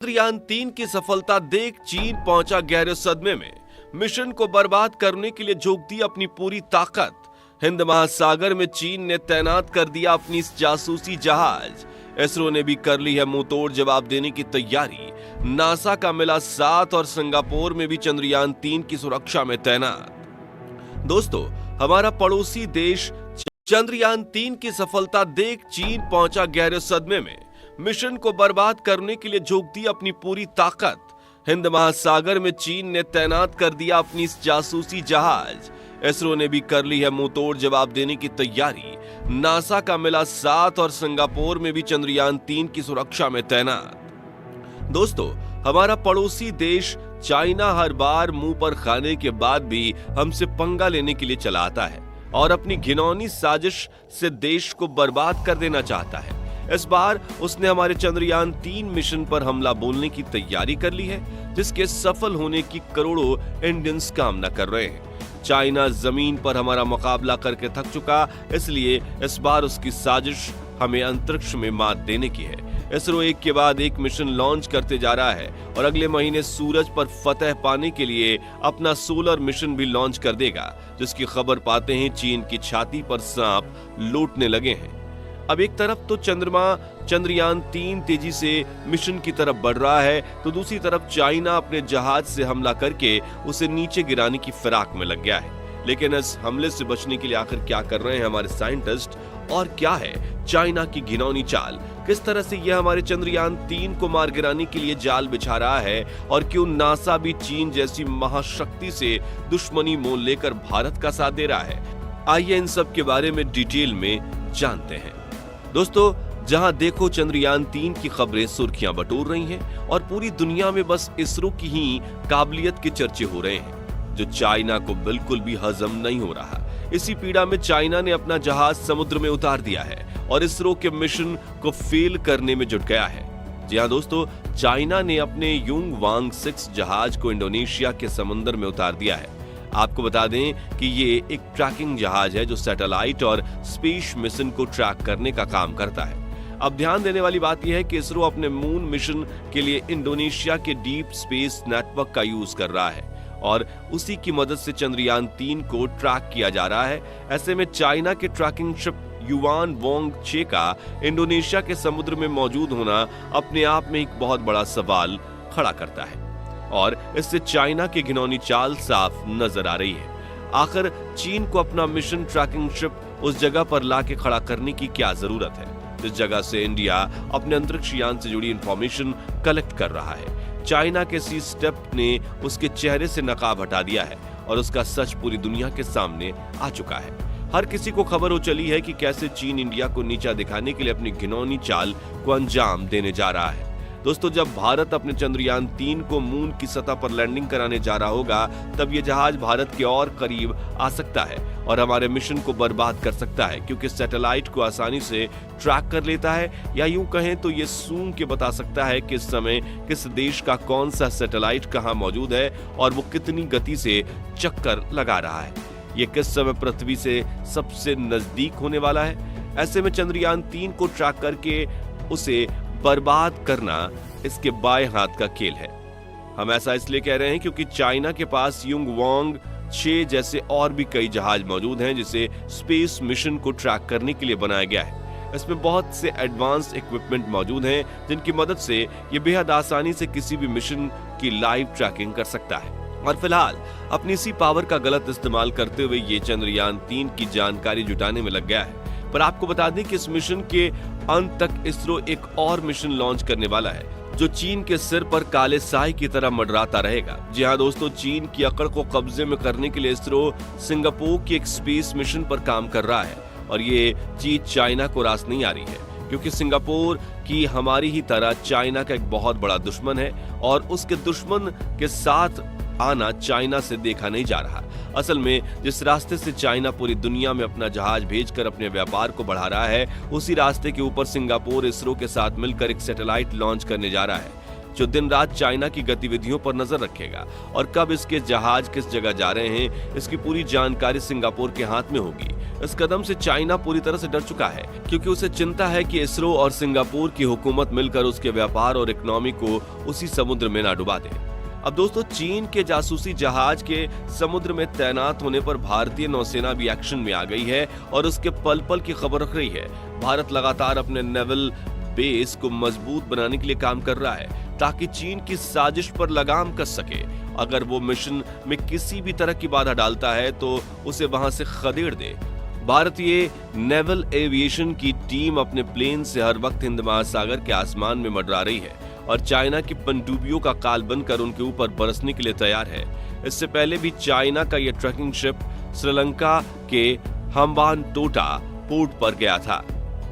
चंद्रयान-3 की सफलता देख चीन पहुंचा गहरे सदमे में। मिशन को बर्बाद करने के लिए झोंक दी अपनी पूरी ताकत। हिंद महासागर में चीन ने तैनात कर दिया अपनी जासूसी जहाज। इसरो ने भी कर ली है मुंहतोड़ जवाब देने की तैयारी। नासा का मिला साथ और सिंगापुर में भी चंद्रयान-3 की सुरक्षा में तैनात। दोस्तों, हमारा पड़ोसी देश चंद्रयान-3 की सफलता देख चीन पहुंचा गहरे सदमे में। मिशन को बर्बाद करने के लिए झोंक दी अपनी पूरी ताकत। हिंद महासागर में चीन ने तैनात कर दिया अपनी जासूसी जहाज। इसरो ने भी कर ली है मुंहतोड़ जवाब देने की तैयारी। नासा का मिला साथ और सिंगापुर में भी चंद्रयान-3 की सुरक्षा में तैनात। दोस्तों, हमारा पड़ोसी देश चाइना हर बार मुंह पर खाने के बाद भी हमसे पंगा लेने के लिए चला आता है और अपनी घिनौनी साजिश से देश को बर्बाद कर देना चाहता है। इस बार उसने हमारे चंद्रयान-3 मिशन पर हमला बोलने की तैयारी कर ली है, जिसके सफल होने की करोड़ों इंडियंस कामना कर रहे हैं। चाइना जमीन पर हमारा मुकाबला करके थक चुका, इसलिए इस बार उसकी साजिश हमें अंतरिक्ष में मात देने की है। इसरो एक के बाद एक मिशन लॉन्च करते जा रहा है और अगले महीने सूरज पर फतह पाने के लिए अपना सोलर मिशन भी लॉन्च कर देगा, जिसकी खबर पाते ही चीन की छाती पर सांप लौटने लगे हैं। अब एक तरफ तो चंद्रमा चंद्रयान-3 तेजी से मिशन की तरफ बढ़ रहा है, तो दूसरी तरफ चाइना अपने जहाज से हमला करके उसे नीचे गिराने की फिराक में लग गया है। लेकिन इस हमले से बचने के लिए आखिर क्या कर रहे हैं हमारे साइंटिस्ट, और क्या है चाइना की घिनौनी चाल? किस तरह से यह हमारे चंद्रयान-3 को मार गिराने के लिए जाल बिछा रहा है, और क्यों नासा भी चीन जैसी महाशक्ति से दुश्मनी मोल लेकर भारत का साथ दे रहा है? आइए इन सब के बारे में डिटेल में जानते हैं। दोस्तों, जहां देखो चंद्रयान-3 की खबरें सुर्खियां बटोर रही हैं और पूरी दुनिया में बस इसरो की ही काबिलियत के चर्चे हो रहे हैं, जो चाइना को बिल्कुल भी हजम नहीं हो रहा। इसी पीड़ा में चाइना ने अपना जहाज समुद्र में उतार दिया है और इसरो के मिशन को फेल करने में जुट गया है। जी हां दोस्तों, चाइना ने अपने युंग वांग 6 जहाज को इंडोनेशिया के समुद्र में उतार दिया है। आपको बता दें कि ये एक ट्रैकिंग जहाज है जो सैटेलाइट और स्पेस मिशन को ट्रैक करने का काम करता है। अब ध्यान देने वाली बात यह है कि इसरो अपने मून मिशन के लिए इंडोनेशिया के डीप स्पेस नेटवर्क का यूज कर रहा है और उसी की मदद से चंद्रयान-3 को ट्रैक किया जा रहा है। ऐसे में चाइना के ट्रैकिंग शिप युआन वोंग 6 का इंडोनेशिया के समुद्र में मौजूद होना अपने आप में एक बहुत बड़ा सवाल खड़ा करता है और इससे चाइना की घिनौनी चाल साफ नजर आ रही है। आखिर चीन को अपना मिशन ट्रैकिंग शिप उस जगह पर लाके खड़ा करने की क्या जरूरत है, जिस जगह से इंडिया अपने अंतरिक्ष यान से जुड़ी इंफॉर्मेशन कलेक्ट कर रहा है? चाइना के सी स्टेप ने उसके चेहरे से नकाब हटा दिया है और उसका सच पूरी दुनिया के सामने आ चुका है। हर किसी को खबर हो चली है कि कैसे चीन इंडिया को नीचा दिखाने के लिए अपनी घिनौनी चाल को अंजाम देने जा रहा है। दोस्तों, जब भारत अपने चंद्रयान-3 को मून की सतह पर लैंडिंग कराने जा रहा होगा, तब ये जहाज भारत के और करीब आ सकता है और हमारे मिशन को बर्बाद कर सकता है, क्योंकि सैटेलाइट को आसानी से ट्रैक कर लेता है, या यूं कहें तो ये सूंघ के बता सकता है कि इस समय किस देश का कौन सा सैटेलाइट कहां मौजूद है और वो कितनी गति से चक्कर लगा रहा है, ये किस समय पृथ्वी से सबसे नजदीक होने वाला है। ऐसे में चंद्रयान-3 को ट्रैक करके उसे बर्बाद करना इसके बाएं हाथ का खेल है। हम ऐसा इसलिए कह रहे हैं क्योंकि चाइना के पास युंग वांग 6 जैसे और भी कई जहाज मौजूद हैं, जिसे स्पेस मिशन को ट्रैक करने के लिए बनाया गया है। इसमें बहुत से एडवांस इक्विपमेंट मौजूद हैं, जिनकी मदद से ये बेहद आसानी से किसी भी मिशन की लाइव ट्रैकिंग कर सकता है। और फिलहाल अपनी इसी पावर का गलत इस्तेमाल करते हुए ये चंद्रयान-3 की जानकारी जुटाने में लग गया है। पर आपको बता दें कि इस मिशन के अंत तक इसरो एक और मिशन लॉन्च करने वाला है, जो चीन के सिर पर काले साए की तरह मंडराता रहेगा। जी हां दोस्तों, चीन की अकड़ को कब्जे में करने के लिए इसरो सिंगापुर की एक स्पेस मिशन पर काम कर रहा है और ये चीज चाइना को रास नहीं आ रही है, क्योंकि सिंगापुर की हमारी ही तरह चाइना का एक बहुत बड़ा दुश्मन है और उसके दुश्मन के साथ आना चाइना से देखा नहीं जा रहा। असल में जिस रास्ते से चाइना पूरी दुनिया में अपना जहाज भेजकर अपने व्यापार को बढ़ा रहा है, उसी रास्ते के ऊपर सिंगापुर इसरो के साथ मिलकर एक सैटेलाइट लॉन्च करने जा रहा है, जो दिन रात चाइना की गतिविधियों पर नजर रखेगा और कब इसके जहाज किस जगह जा रहे हैं, इसकी पूरी जानकारी सिंगापुर के हाथ में होगी। इस कदम से चाइना पूरी तरह से डर चुका है, क्योंकि उसे चिंता है कि इसरो और सिंगापुर की हुकूमत मिलकर उसके व्यापार और इकोनॉमी को उसी समुद्र में ना डुबा दे। अब दोस्तों, चीन के जासूसी जहाज के समुद्र में तैनात होने पर भारतीय नौसेना भी एक्शन में आ गई है और उसके पल पल की खबर रख रही है। भारत लगातार अपने नेवल बेस को मजबूत बनाने के लिए काम कर रहा है, ताकि चीन की साजिश पर लगाम कस सके। अगर वो मिशन में किसी भी तरह की बाधा डालता है तो उसे वहां से खदेड़ दे। भारतीय नेवल एविएशन की टीम अपने प्लेन से हर वक्त हिंद महासागर के आसमान में मंडरा रही है और चाइना की पनडुब्बियों का काल बनकर उनके ऊपर बरसने के लिए तैयार है। इससे पहले भी चाइना का यह ट्रैकिंग शिप श्रीलंका के हम्बानटोटा पोर्ट पर गया था,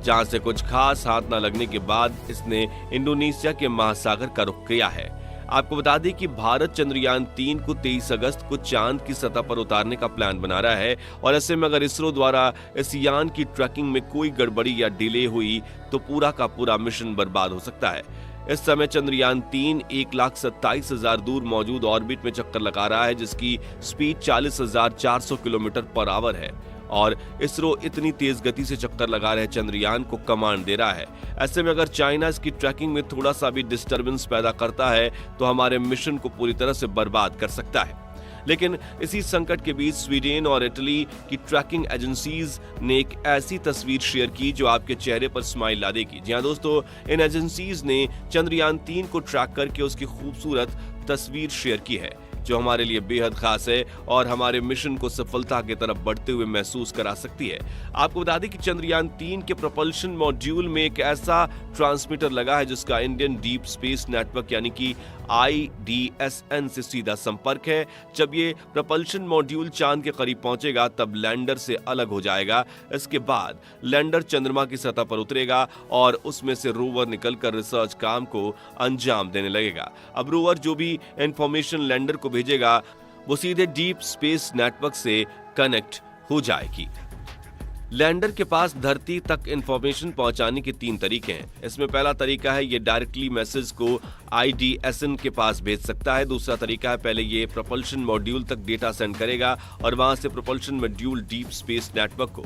जहां से कुछ खास हाथ न लगने के बाद इसने इंडोनेशिया के महासागर का रुख किया है। आपको बता दें कि भारत चंद्रयान 3 को 23 अगस्त को चांद की सतह पर उतारने का प्लान बना रहा है और ऐसे में अगर इसरो द्वारा इस यान की ट्रैकिंग में कोई गड़बड़ी या डिले हुई तो पूरा का पूरा मिशन बर्बाद हो सकता है। इस समय चंद्रयान 3 1,27,000 दूर मौजूद ऑर्बिट में चक्कर लगा रहा है, जिसकी स्पीड 40,400 किलोमीटर पर आवर है और इसरो इतनी तेज गति से चक्कर लगा रहे चंद्रयान को कमांड दे रहा है। ऐसे में अगर चाइना इसकी ट्रैकिंग में थोड़ा सा भी डिस्टरबेंस पैदा करता है तो हमारे मिशन को पूरी तरह से बर्बाद कर सकता है। लेकिन इसी संकट के बीच स्वीडन और इटली की ट्रैकिंग एजेंसीज ने एक ऐसी तस्वीर शेयर की जो आपके चेहरे पर स्माइल ला देगी। जी हां दोस्तों, इन एजेंसीज ने चंद्रयान 3 को ट्रैक करके उसकी खूबसूरत तस्वीर शेयर की है, जो हमारे लिए बेहद खास है और हमारे मिशन को सफलता की तरफ बढ़ते हुए महसूस करा सकती है। आपको बता दें कि चंद्रयान 3 के प्रोपल्शन मॉड्यूल में एक ऐसा ट्रांसमीटर लगा है जिसका इंडियन डीप स्पेस नेटवर्क यानी कि IDSN से सीधा संपर्क है। जब ये प्रोपल्शन मॉड्यूल चांद के करीब पहुंचेगा तब लैंडर से अलग हो जाएगा। इसके बाद लैंडर चंद्रमा की सतह पर उतरेगा और उसमें से रोवर निकलकर रिसर्च काम को अंजाम देने लगेगा। अब रोवर जो भी इंफॉर्मेशन लैंडर को भेजेगा वो सीधे डीप स्पेस नेटवर्क से कनेक्ट हो जाएगी। लैंडर के पास धरती तक इंफॉर्मेशन पहुंचाने के 3 तरीके हैं। इसमें पहला तरीका है ये डायरेक्टली मैसेज को IDSN के पास भेज सकता है। दूसरा तरीका है पहले ये प्रोपल्शन मॉड्यूल तक डेटा सेंड करेगा और वहां से propulsion module deep space network को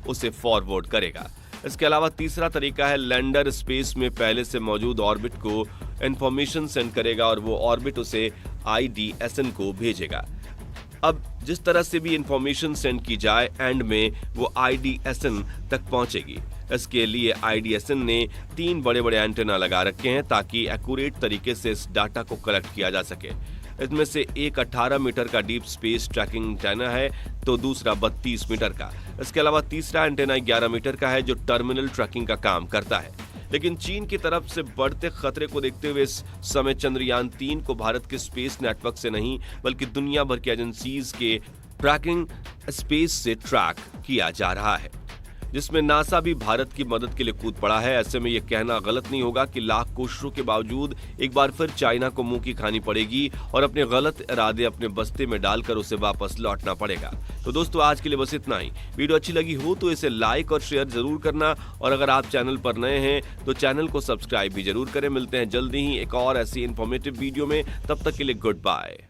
उसे फॉरवर्ड करेगा। इसके अलावा तीसरा तरीका है लैंडर स्पेस में पहले से मौजूद ऑर्बिट को इंफॉर्मेशन सेंड करेगा और वो ऑर्बिट उसे IDSN को भेजेगा। अब जिस तरह से भी इंफॉर्मेशन सेंड की जाए एंड में वो IDSN तक पहुंचेगी। इसके लिए IDSN ने 3 बड़े बड़े एंटेना लगा रखे हैं ताकि एक्यूरेट तरीके से इस डाटा को कलेक्ट किया जा सके। इसमें से एक 18 मीटर का डीप स्पेस ट्रैकिंग एंटेना है तो दूसरा 32 मीटर का। इसके अलावा तीसरा एंटेना 11 मीटर का है जो टर्मिनल ट्रैकिंग का काम करता है। लेकिन चीन की तरफ से बढ़ते खतरे को देखते हुए इस समय चंद्रयान 3 को भारत के स्पेस नेटवर्क से नहीं बल्कि दुनिया भर की एजेंसीज के ट्रैकिंग स्पेस से ट्रैक किया जा रहा है, जिसमें नासा भी भारत की मदद के लिए कूद पड़ा है। ऐसे में यह कहना गलत नहीं होगा कि लाख कोशिशों के बावजूद एक बार फिर चाइना को मुंह की खानी पड़ेगी और अपने गलत इरादे अपने बस्ते में डालकर उसे वापस लौटना पड़ेगा। तो दोस्तों, आज के लिए बस इतना ही। वीडियो अच्छी लगी हो तो इसे लाइक और शेयर जरूर करना और अगर आप चैनल पर नए हैं तो चैनल को सब्सक्राइब भी जरूर करें। मिलते हैं जल्दी ही एक और ऐसी इंफॉर्मेटिव वीडियो में, तब तक के लिए गुड बाय।